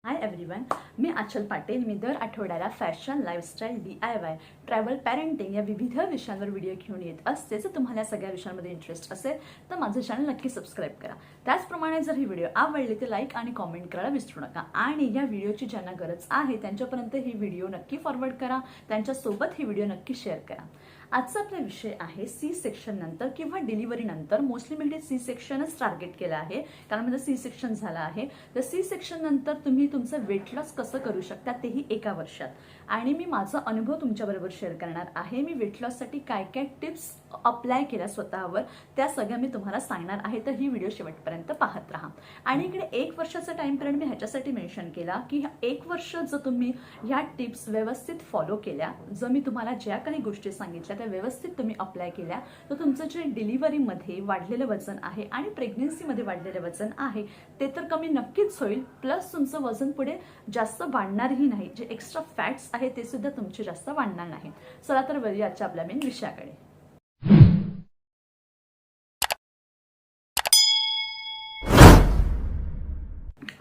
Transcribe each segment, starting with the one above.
Hi everyone, मी आचल पाटील. मी दर आठवड्याला fashion, lifestyle, DIY, travel, parenting या विविध विषयांवर व्हिडिओ घेऊन येत असते. जर तुम्हाला सगळ्या विषयांमध्ये इंटरेस्ट असेल तर माझं चॅनल नक्की सबस्क्राईब करा. त्याचप्रमाणे जर ही व्हिडिओ आवडली तर लाईक आणि कॉमेंट करायला विसरू नका. आणि या व्हिडिओची ज्यांना गरज आहे त्यांच्यापर्यंत ही व्हिडिओ नक्की फॉरवर्ड करा, त्यांच्यासोबत ही व्हिडिओ नक्की शेअर करा. आजचा आपला विषय आहे सी सेक्शन नंतर किंवा डिलिव्हरी नंतर. मोस्टली मी इकडे सी सेक्शनच टार्गेट केलं आहे, कारण माझं सी सेक्शन झालं आहे. तर सी सेक्शन नंतर तुम्ही तुमचं वेट लॉस कसं करू शकता तेही एका वर्षात. आणि मी माझा अनुभव तुमच्याबरोबर शेअर करणार आहे. मी वेट लॉससाठी काय काय टिप्स अप्लाय केल्या स्वतःवर त्या सगळ्या मी तुम्हाला सांगणार आहे. तर ही व्हिडिओ शेवटपर्यंत पाहत राहा. आणि इकडे 1 वर्षाचा टाइम पिरियड मी ह्याच्यासाठी मेन्शन केला की 1 वर्ष जर तुम्ही ह्या टिप्स व्यवस्थित फॉलो केल्या, जर मी तुम्हाला ज्या काही गोष्टी सांगितल्या त्या व्यवस्थित तुम्ही अप्लाय केल्या, तर तुमचं जे डिलिव्हरीमध्ये वाढलेलं वजन आहे आणि प्रेग्नन्सीमध्ये वाढलेलं वजन आहे ते तर कमी नक्कीच होईल. प्लस तुमचं वजन पुढे जास्त वाढणारही नाही. जे एक्स्ट्रा फॅट्स आहे ते सुद्धा तुमचे जास्त वाढणार नाही. चला तर वळूया आजच्या आपल्या मेन विषयाकडे.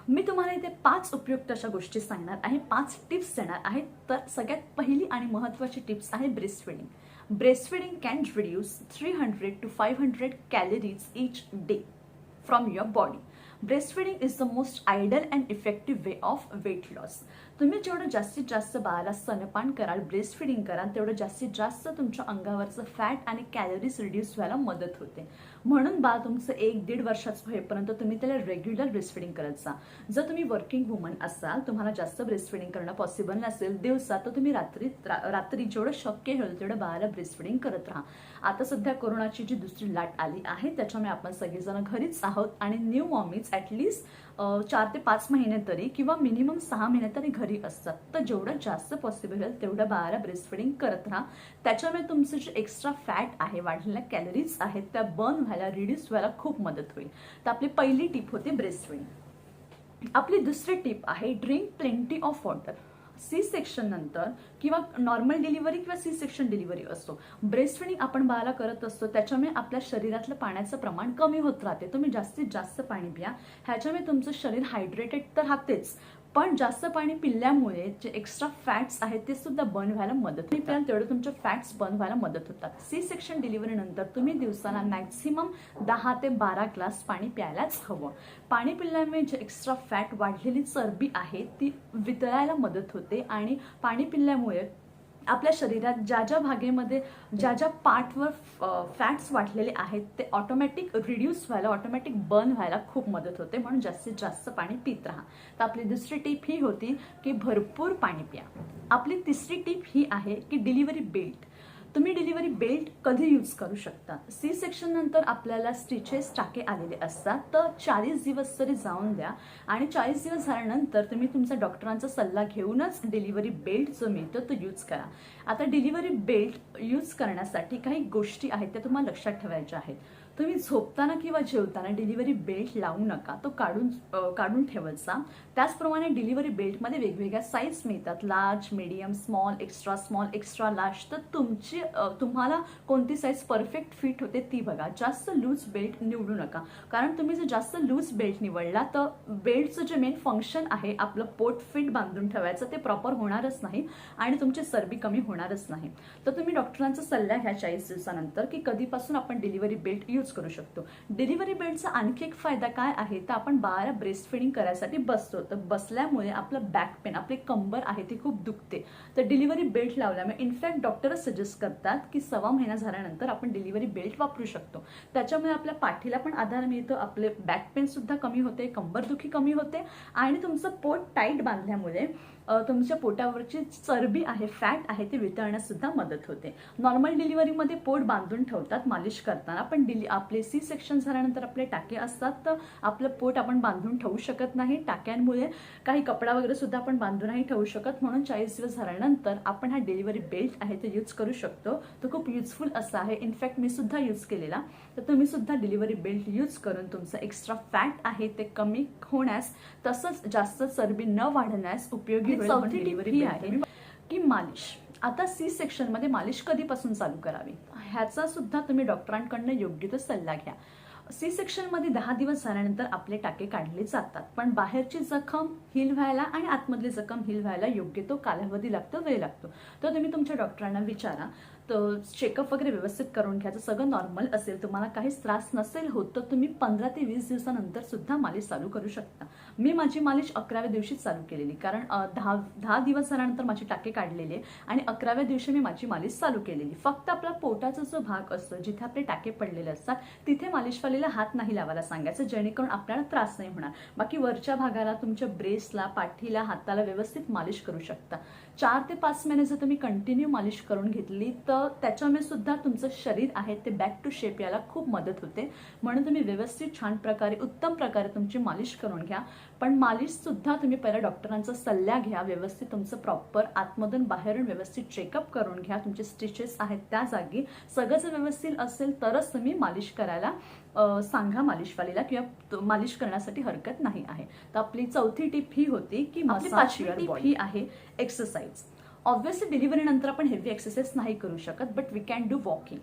मी तुम्हाला इथे 5 उपयुक्त अशा गोष्टी सांगणार आहे, 5 टिप्स देणार आहे. तर सगळ्यात पहिली आणि महत्त्वाची टिप्स आहे breast feeding. Breast feeding can reduce 300 to 500 calories each day from your body. Breastfeeding is the most ideal and effective way of weight loss. तुम्ही जेवढं जास्तीत जास्त बाळाला स्तनपान कराल, ब्रेस्ट फीडिंग कराल, तेवढं जास्तीत जास्त तुमच्या अंगावरचं फॅट आणि कॅलरीज रिड्यूस व्हायला मदत होते. म्हणून बाळ तुमचं 1-1.5 वर्षाचं होईपर्यंत तुम्ही त्याला रेग्युलर ब्रेस्ट फीडिंग करत जा. जर तुम्ही वर्किंग वुमन असाल, तुम्हाला जास्त ब्रेस्ट फीडिंग करणं पॉसिबल नसेल दिवसात, तर तुम्ही रात्री जेवढं शक्य होईल तेवढं बाळाला ब्रेस्ट फीडिंग करत राहा. आता सध्या कोरोनाची जी दुसरी लाट आली आहे त्याच्यामुळे आपण सगळेजण घरीच आहोत आणि न्यू मॉमीज ॲटलिस्ट 4 ते 5 महिने तरी किंवा मिनिमम 6 महिने तरी घरी असतात. तर जेवढं जास्त पॉसिबल होईल तेवढं बाळाला ब्रेस्ट फीडिंग करत राहा. त्याच्यामुळे तुमचं जे एक्स्ट्रा फॅट आहे, वाढलेल्या कॅलरीज आहेत, त्या बर्न व्हायला, रिड्यूस व्हायला खूप मदत होईल. तर आपली पहिली टिप होती ब्रेस्ट फीडिंग. आपली दुसरी टिप आहे drink plenty of water. C section नंतर किंवा नॉर्मल डिलिव्हरी किंवा सी सेक्शन डिलिव्हरी असतो, ब्रेस्ट फीडिंग आपण बाळाला करत असतो, त्याच्यामुळे आपल्या शरीरातलं पाण्याचं प्रमाण कमी होत राहते. तुम्ही जास्तीत जास्त पाणी पिया. ह्याच्यामुळे तुमचं शरीर हायड्रेटेड तर राहतेच, पण जास्त पाणी पिल्यामुळे जे एक्स्ट्रा फॅट्स आहेत ते सुद्धा बर्न व्हायला मदत होते. तेवढं तुमचे फॅट्स बर्न व्हायला मदत होतात. सी सेक्शन डिलिव्हरी नंतर तुम्ही दिवसाला मॅक्सिमम 10 ते 12 ग्लास पाणी प्यायलाच हवं. पाणी पिल्यामुळे जे एक्स्ट्रा फॅट, वाढलेली चरबी आहे ती वितळायला मदत होते. आणि पाणी पिल्यामुळे आपल्या शरीरात ज्या ज्या भागेमध्ये ज्या ज्या पार्टवर फॅट्स वाढलेले आहेत ते ऑटोमॅटिक रिड्यूस व्हायला, ऑटोमॅटिक बर्न व्हायला खूप मदत होते. म्हणून जास्तीत जास्त पाणी पित राहा. तर आपली दुसरी टिप ही होती की भरपूर पाणी प्या. आपली तिसरी टिप ही आहे की डिलिव्हरी बेल्ट. तुम्ही डिलिव्हरी बेल्ट कधी यूज करू शकता? सी सेक्शन नंतर आपल्याला स्टिचेस टाके आलेले असतात, तर 40 दिवस तरी जाऊन द्या. आणि 40 दिवस झाल्यानंतर तुम्ही तुमचा डॉक्टरांचा सल्ला घेऊनच डिलिव्हरी बेल्ट जो मिळतो तो यूज करा. आता डिलिव्हरी बेल्ट यूज करण्यासाठी काही गोष्टी आहेत त्या तुम्हाला लक्षात ठेवायच्या आहेत. तुम्ही झोपताना किंवा जेवताना डिलिव्हरी बेल्ट लावू नका, तो काढून ठेवायचा. त्याचप्रमाणे डिलिव्हरी बेल्टमध्ये वेगवेगळ्या साईज मिळतात, large, medium, small, extra large. तर तुम्हाला कोणती साईज परफेक्ट फिट होते ती बघा. जास्त लूज बेल्ट निवडू नका, कारण तुम्ही जर जास्त लूज बेल्ट निवडला तर बेल्टचं जे मेन फंक्शन आहे आपलं पोट फिट बांधून ठेवायचं ते प्रॉपर होणारच नाही आणि तुमची चरबी कमी होणारच नाही. तर तुम्ही डॉक्टरांचा सल्ला घ्या 40 दिवसानंतर की कधीपासून आपण डिलिव्हरी बेल्ट यूज करू शकतो. डिलिव्हरी बेल्टचा आणखी एक फायदा काय आहे, तर आपण बाळाला ब्रेस्ट फीडिंग करायसाठी बसतो, तर बसल्यामुळे आपलं बॅक पेन, आपली कंबर आहे ती खूप दुखते. तर डिलिव्हरी बेल्ट लावल्यामुळे इनफॅक्ट डॉक्टरच सजेस्ट करतात की 1.25 महिना झाल्यानंतर आपण डिलिव्हरी बेल्ट वापरू शकतो. त्याच्यामुळे आपल्या पाठीला पण आधार मिळतो, आपले बॅक पेन सुद्धा कमी होते, कंबरदुखी कमी होते आणि तुमचं पोट टाईट बांधल्यामुळे तुमच्या पोटावरची चरबी आहे, फॅट आहे ते वितळण्यास सुद्धा मदत होते. नॉर्मल डिलिव्हरीमध्ये पोट बांधून ठेवतात मालिश करताना, पण आपले सी सेक्शन झाल्यानंतर आपले टाके असतात, तर आपलं पोट आपण बांधून ठेवू शकत नाही. टाक्यांमुळे काही कपडा वगैरे सुद्धा आपण बांधून नाही ठेवू शकत. म्हणून 40 दिवस झाल्यानंतर आपण हा डिलिव्हरी बेल्ट आहे तो यूज करू शकतो. तो खूप युजफुल असा आहे. इनफॅक्ट मी सुद्धा यूज केलेला. तर तुम्ही सुद्धा डिलिव्हरी बेल्ट यूज करून तुमचं एक्स्ट्रा फॅट आहे ते कमी होण्यास, तसंच जास्त चरबी न वाढण्यास उपयोगी होईल. चौथी टिप ही आहे की मालिश. आता सी सेक्शन मध्ये मालिश कधीपासून चालू करावी ह्याचा सुद्धा तुम्ही डॉक्टरांकडून योग्य तो सल्ला घ्या. सी सेक्शनमध्ये 10 दिवस झाल्यानंतर आपले टाके काढले जातात, पण बाहेरची जखम हील व्हायला आणि आतमधली जखम हील व्हायला योग्य तो कालावधी लागतो, वेळ लागतो. तर तुम्ही तुमच्या डॉक्टरांना विचारा, तर चेकअप वगैरे व्यवस्थित करून घ्या. जर सगळं नॉर्मल असेल, तुम्हाला काहीच त्रास नसेल होत, तर तुम्ही 15 ते 20 दिवसानंतर सुद्धा मालिश चालू करू शकता. मी माझी मालिश 11व्या दिवशी चालू केलेली, कारण 10 दिवस झाल्यानंतर माझे टाके काढलेले आणि 11व्या दिवशी मी माझी मालिश चालू केलेली. फक्त आपला पोटाचा जो भाग असतो, जिथे आपले टाके पडलेले असतात, तिथे मालिशवालीला हात नाही लावायला सांगायचं, जेणेकरून आपल्याला त्रास नाही होणार. बाकी वरच्या भागाला, तुमच्या ब्रेसला, पाठीला, हाताला व्यवस्थित मालिश करू शकता. 4 ते 5 महिने जर तुम्ही कंटिन्यू मालिश करून घेतली, तर त्याच्यामुळे सुद्धा तुमचं शरीर आहे ते बॅक टू शेप यायला खूप मदत होते. म्हणून तुम्ही व्यवस्थित छान प्रकारे, उत्तम प्रकारे तुमची मालिश करून घ्या. पण मालिश सुद्धा तुम्ही पहिला डॉक्टरांचा सल्ला घ्या. व्यवस्थित तुमचं प्रॉपर आतमधून बाहेरून व्यवस्थित चेकअप करून घ्या. तुमचे स्टिचेस आहेत त्या जागी सगळं जर व्यवस्थित असेल तरच तुम्ही मालिश करायला सांगा मालिशवालीला, किंवा मालिश करण्यासाठी हरकत नाही आहे. तर आपली चौथी टिप ही होती की पाचवी टिप ही आहे एक्सरसाइज. ऑब्व्हियसली डिलिव्हरी नंतर आपण हेवी एक्सरसाइज नाही करू शकत, but we can do walking.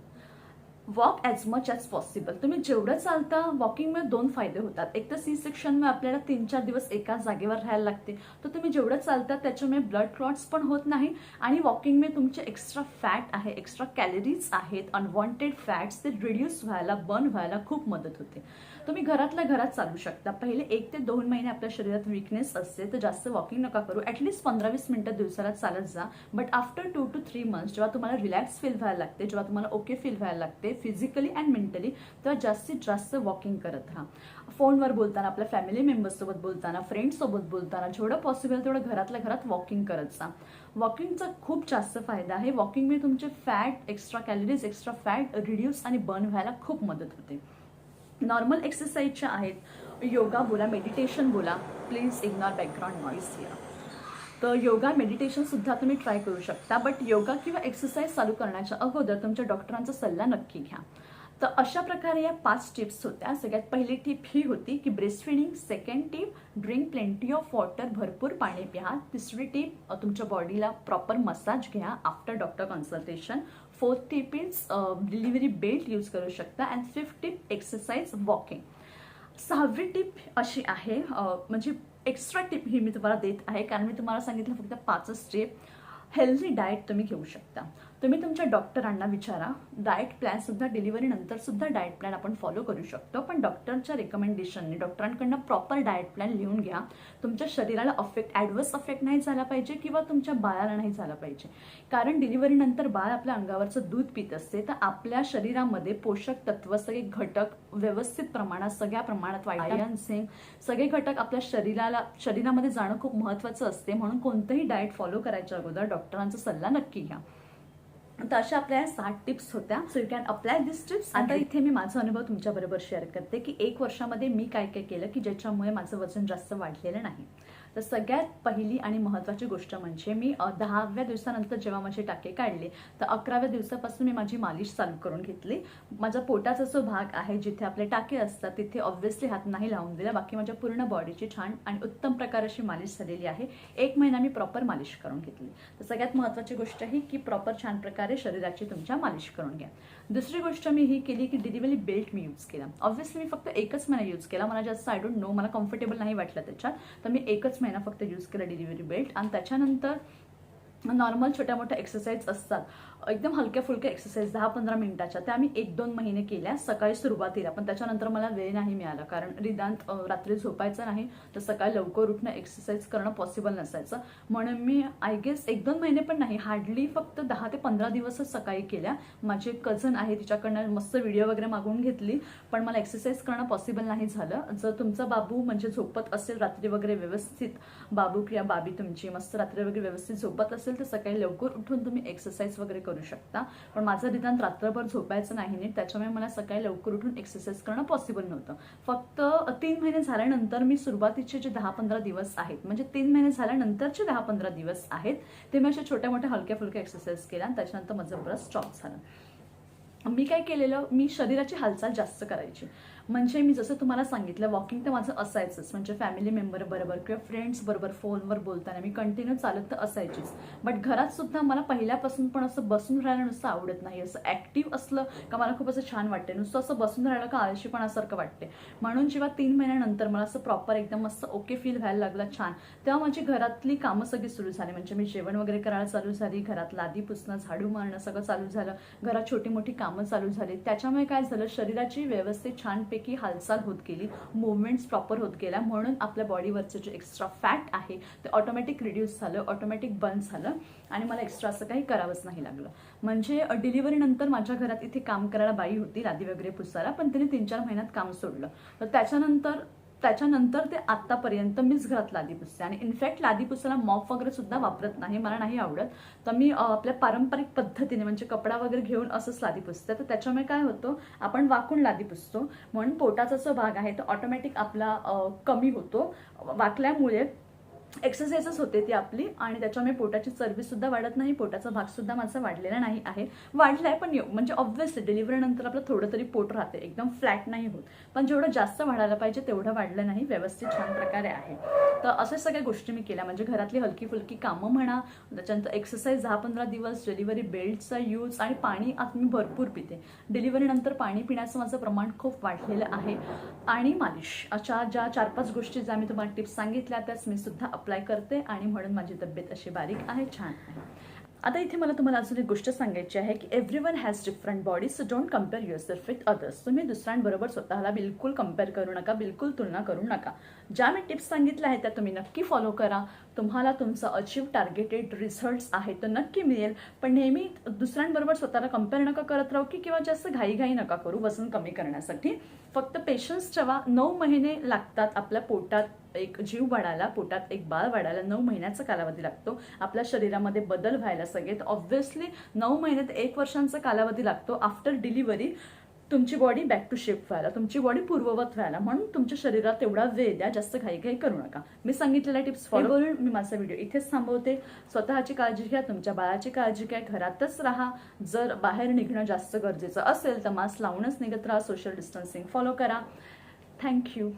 Walk as much as possible. तुम्ही जेवढं चालता, वॉकिंगमुळे 2 फायदे होतात. एक तर सी सेक्शनमुळे आपल्याला 3-4 दिवस एका जागेवर राहायला लागते, तर तुम्ही जेवढं चालता त्याच्यामुळे ब्लड क्लॉट्स पण होत नाही, आणि वॉकिंगमुळे तुमचे एक्स्ट्रा फॅट आहे, एक्स्ट्रा कॅलरीज आहेत, अनवॉन्टेड फॅट्स, ते रिड्यूस व्हायला, बर्न व्हायला खूप मदत होते. तुम्ही घरातल्या घरात चालू शकता. पहिले 1 ते 2 महिने आपल्या शरीरात वीकनेस असते, तर जास्त वॉकिंग नका करू. ॲटलीस्ट 15-20 मिनिटं दिवसाला चालत जा. बट आफ्टर 2 to 3 मंथ्स जेव्हा तुम्हाला रिलॅक्स फील व्हायला लागते, जेव्हा तुम्हाला ओके फील व्हायला लागते फिजिकली अँड मेंटली, तेव्हा जास्तीत जास्त वॉकिंग करत राहा. फोनवर बोलताना, आपल्या फॅमिली मेंबर्ससोबत बोलताना, फ्रेंड्ससोबत बोलताना, जेवढं पॉसिबल तेवढं घरातल्या घरात वॉकिंग करत जा. वॉकिंगचा खूप जास्त फायदा आहे. वॉकिंगमुळे तुमचे fat, extra calories, extra fat reduce आणि बर्न व्हायला खूप मदत होते. नॉर्मल एक्सरसाइजच्या आहेत, योगा बोला, मेडिटेशन बोला. Please ignore background noise here. तर योगा, मेडिटेशन सुद्धा तुम्ही ट्राय करू शकता, बट योगा किंवा एक्सरसाइज चालू करण्याच्या अगोदर तुमच्या डॉक्टरांचा सल्ला नक्की घ्या. तर अशा प्रकारे या 5 टिप्स होत्या. सगळ्यात पहिली टिप ही होती की breast feeding. Second tip, drink plenty of water, भरपूर पाणी प्या. तिसरी टिप, तुमच्या बॉडीला प्रॉपर मसाज घ्या after doctor consultation. Fourth tip is delivery belt use करू शकता. And fifth tip, exercise, walking. 6वी टिप अशी आहे, म्हणजे एक्स्ट्रा टिप ही मी तुम्हाला देत आहे, कारण मी तुम्हाला सांगितलं फक्त 5च टिप. हेल्दी डाएट तुम्ही घेऊ शकता. तुम्ही तुमच्या डॉक्टरांना विचारा. डाएट प्लॅन सुद्धा डिलिव्हरी नंतर सुद्धा डाएट प्लॅन आपण फॉलो करू शकतो, पण डॉक्टरच्या रिकमेंडेशनने, डॉक्टरांकडनं प्रॉपर डाएट प्लॅन लिहून घ्या. तुमच्या शरीराला ॲडवर्स अफेक्ट नाही झाला पाहिजे, किंवा तुमच्या बाळाला नाही झाला पाहिजे. कारण डिलिव्हरी नंतर बाळ आपल्या अंगावरचं दूध पित असते, तर आपल्या शरीरामध्ये पोषक तत्व, सगळे घटक व्यवस्थित प्रमाणात, सगळ्या प्रमाणात, व्हिटॅमिन, झिंक, सगळे घटक आपल्या शरीरामध्ये जाणं खूप महत्त्वाचं असते. म्हणून कोणतंही डाएट फॉलो करायच्या अगोदर डॉक्टरांचा सल्ला नक्की घ्या. तर अशा आपल्या 7 टिप्स होत्या. So you can apply this tips. आता इथे मी माझा अनुभव तुमच्याबरोबर शेअर करते की 1 वर्षामध्ये मी काय काय केलं की ज्याच्यामुळे माझं वजन जास्त वाढलेलं नाही. तर सगळ्यात पहिली आणि महत्त्वाची गोष्ट म्हणजे मी 10व्या दिवसानंतर जेव्हा माझे टाके काढले, तर 11व्या दिवसापासून मी माझी मालिश चालू करून घेतली. माझा पोटाचा जो भाग आहे, जिथे आपले टाके असतात, तिथे ऑब्व्हियसली हात नाही लावून दिला. बाकी माझ्या पूर्ण बॉडीची छान आणि उत्तम प्रकाराची मालिश झालेली आहे. 1 महिना मी प्रॉपर मालिश करून घेतली. तर सगळ्यात महत्त्वाची गोष्ट ही की प्रॉपर छान प्रकारे शरीराची तुमच्या मालिश करून घ्या. दुसरी गोष्ट मी ही केली की डिलिव्हरी बेल्ट मी यूज केला. ऑब्व्हियसली मी फक्त 1च महिना यूज केला. मला जास्त आय डोंट नो, मला कम्फर्टेबल नाही वाटलं त्याच्यात, तर मी 1च महिना फक्त यूज केला डिलिव्हरी बेल्ट. आणि त्याच्यानंतर नॉर्मल छोट्या मोठ्या एक्सरसाइज असतात, एकदम हलक्या फुलक्या एक्सरसाइज 10-15 मिनिटाच्या, त्या मी 1-2 महिने केल्या सकाळी सुरुवातीला. पण त्याच्यानंतर मला वेळ नाही मिळाला, कारण निदांत रात्री झोपायचं नाही, तर सकाळी लवकर उठणं, एक्सरसाइज करणं पॉसिबल नसायचं. म्हणून मी आय गेस 1-2 महिने पण नाही, हार्डली फक्त 10 ते 15 दिवसच सकाळी केल्या. माझी कझन आहे, तिच्याकडनं मस्त व्हिडिओ वगैरे मागवून घेतली, पण मला एक्सरसाइज करणं पॉसिबल नाही झालं. जर तुमचा बाबू म्हणजे झोपत असेल रात्री वगैरे व्यवस्थित, बाबू किंवा बाबी तुमची मस्त रात्री वगैरे व्यवस्थित झोपत असेल, तर सकाळी लवकर उठून तुम्ही एक्सरसाइज वगैरे करू शकता. पण माझं निदान रात्रभर झोपायचं नाही नीट, त्याच्यामुळे मला सकाळी लवकर उठून एक्सरसाइज करणं पॉसिबल नव्हतं. फक्त 3 महिने झाल्यानंतर मी सुरुवातीचे जे 10-15 दिवस आहेत, म्हणजे 3 महिने झाल्यानंतरचे 10-15 दिवस आहेत, ते मी अशा छोट्या मोठ्या हलक्या फुलक्या एक्सरसाइज केल्या. आणि त्याच्यानंतर माझं बरं स्टॉप झालं. मी काय केलेलं, मी शरीराची हालचाल जास्त करायची. म्हणजे मी जसं तुम्हाला सांगितलं, वॉकिंग तर माझं असायचंच, म्हणजे फॅमिली मेंबर बरोबर किंवा फ्रेंड्स बरोबर फोनवर बोलताना मी कंटिन्यू चालत तर असायचीच. बट घरात सुद्धा मला पहिल्यापासून पण असं बसून राहायला नुसतं आवडत नाही. असं ऍक्टिव्ह असलं का मला खूप असं छान वाटते. नुसतं असं बसून राहिलं का आळशीपणासारखं वाटते. म्हणून जेव्हा 3 महिन्यानंतर मला असं प्रॉपर एकदम असं ओके फील व्हायला लागलं छान, तेव्हा माझी घरातली कामं सगळी सुरू झाली. म्हणजे मी जेवण वगैरे करायला चालू झाली, घरात लादी पुसणं, झाडू मारणं सगळं चालू झालं, घरात छोटी मोठी कामं चालू झाली. त्याच्यामुळे काय झालं, शरीराची व्यवस्थित छानपैकी हालचाल होत गेली, मुवमेंट्स प्रॉपर होत गेल्या. म्हणून आपल्या बॉडीवरचं जे एक्स्ट्रा फॅट आहे ते ऑटोमॅटिक रिड्यूस झालं, ऑटोमॅटिक बर्न झालं आणि मला एक्स्ट्रा असं काही करावंच नाही लागलं. म्हणजे डिलिव्हरी नंतर माझ्या घरात इथे काम करायला बाई होती लादी वगैरे पुसायला, पण तिने 3-4 महिन्यात काम सोडलं. तर त्याच्यानंतर ते आतापर्यंत मीच घरात लादी पुसते. आणि इनफॅक्ट लादी पुसायला मॉप वगैरे सुद्धा वापरत नाही, मला नाही आवडत. तर मी आपल्या पारंपरिक पद्धतीने म्हणजे कपडा वगैरे घेऊन असंच लादी पुसते. तर त्याच्यामुळे काय होतं, आपण वाकून लादी पुसतो म्हणून पोटाचा जो भाग आहे तो ऑटोमॅटिक आपला कमी होतो. वाकल्यामुळे एक्सरसाइजच होते ती आपली आणि त्याच्यामुळे पोटाची चरबी सुद्धा वाढत नाही, पोटाचा भाग सुद्धा माझा वाढलेला नाही आहे. वाढलाय पण म्हणजे ऑब्व्हियसली डिलिव्हरी नंतर आपलं थोडं तरी पोट राहते, एकदम फ्लॅट नाही होत, पण जेवढं जास्त वाढायला पाहिजे तेवढं वाढलं नाही, व्यवस्थित छान प्रकारे आहे. तर अशा सगळ्या गोष्टी मी केल्या. म्हणजे घरातली हलकी फुलकी कामं म्हणा, त्याच्यानंतर एक्सरसाइज 10-15 दिवस, डिलिव्हरी बेल्टचा यूज आणि पाणी आता मी भरपूर पिते. डिलिव्हरी नंतर पाणी पिण्याचं माझं प्रमाण खूप वाढलेलं आहे. आणि मालिश, अशा ज्या 4-5 गोष्टी ज्या मी तुम्हाला टिप्स सांगितल्या त्याच मी सुद्धा अप्लाय करते आणि म्हणून माझी तब्येत अशी बारीक आहे, छान आहे. आता इथे मला तुम्हाला अजून एक गोष्ट सांगायची आहे की everyone has different body, so don't compare yourself with others. तुम्ही दुसऱ्यांबरोबर स्वतःला बिलकुल कम्पेअर करू नका, बिलकुल तुलना करू नका. ज्या मी टिप्स सांगितल्या आहेत त्या तुम्ही नक्की फॉलो करा. तुम्हाला तुमचं अचीव टार्गेटेड रिझल्ट्स आहे तर नक्की मिळेल. पण नेहमी दुसऱ्यांबरोबर स्वतःला कम्पेअर नका करत राहू की किंवा जास्त घाईघाई नका करू वजन कमी करण्यासाठी. फक्त पेशन्स ठेवा. 9 महिने लागतात आपल्या पोटात एक जीव वाढायला, पोटात एक बाळ वाढायला 9 महिन्याचा कालावधी लागतो. आपल्या शरीरामध्ये बदल व्हायला सगळे ऑब्व्हियसली 9 महिने ते 1 वर्षांचा कालावधी लागतो. आफ्टर डिलिव्हरी तुमची बॉडी बॅक टू शेप व्हायला, तुमची बॉडी पूर्ववत व्हायला. म्हणून तुमच्या शरीरात तेवढा वेळ द्या, जास्त घाईघाई करू नका. मी सांगितलेल्या टिप्स फॉलो करून मी माझा व्हिडिओ इथेच थांबवते. स्वतःची काळजी घ्या, तुमच्या बाळाची काळजी घ्या, घरातच राहा. जर बाहेर निघणं जास्त गरजेचं असेल तर मास्क लावूनच निघत राहा, सोशल डिस्टन्सिंग फॉलो करा. थँक्यू.